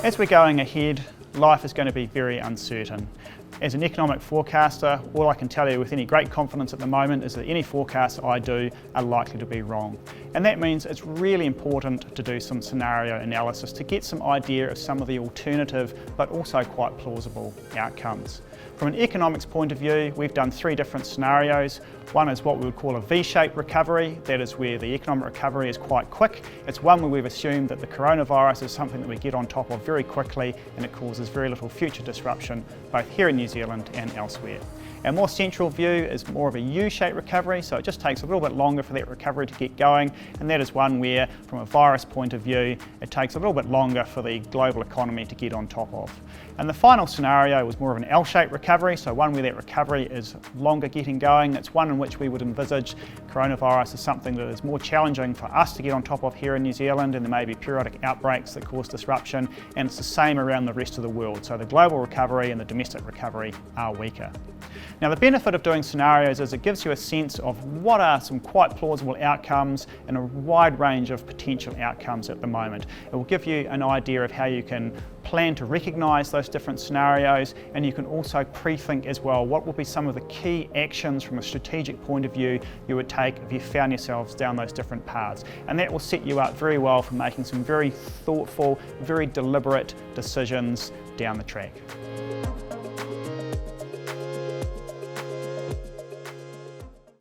As we're going ahead, life is going to be very uncertain. As an economic forecaster, all I can tell you with any great confidence at the moment is that any forecasts I do are likely to be wrong. And that means it's really important to do some scenario analysis to get some idea of some of the alternative but also quite plausible outcomes. From an economics point of view, we've done 3 different scenarios. One is what we would call a V-shaped recovery. That is where the economic recovery is quite quick. It's one where we've assumed that the coronavirus is something that we get on top of very quickly and it causes very little future disruption both here in New Zealand and elsewhere. Our more central view is more of a U-shaped recovery, so it just takes a little bit longer for that recovery to get going, and that is one where, from a virus point of view, it takes a little bit longer for the global economy to get on top of. And the final scenario was more of an L-shaped recovery, so one where that recovery is longer getting going. It's one in which we would envisage coronavirus as something that is more challenging for us to get on top of here in New Zealand, and there may be periodic outbreaks that cause disruption, and it's the same around the rest of the world. So the global recovery and the domestic recovery are weaker. Now, the benefit of doing scenarios is it gives you a sense of what are some quite plausible outcomes and a wide range of potential outcomes at the moment. It will give you an idea of how you can plan to recognise those different scenarios, and you can also pre-think as well what will be some of the key actions from a strategic point of view you would take if you found yourselves down those different paths. And that will set you up very well for making some very thoughtful, very deliberate decisions down the track.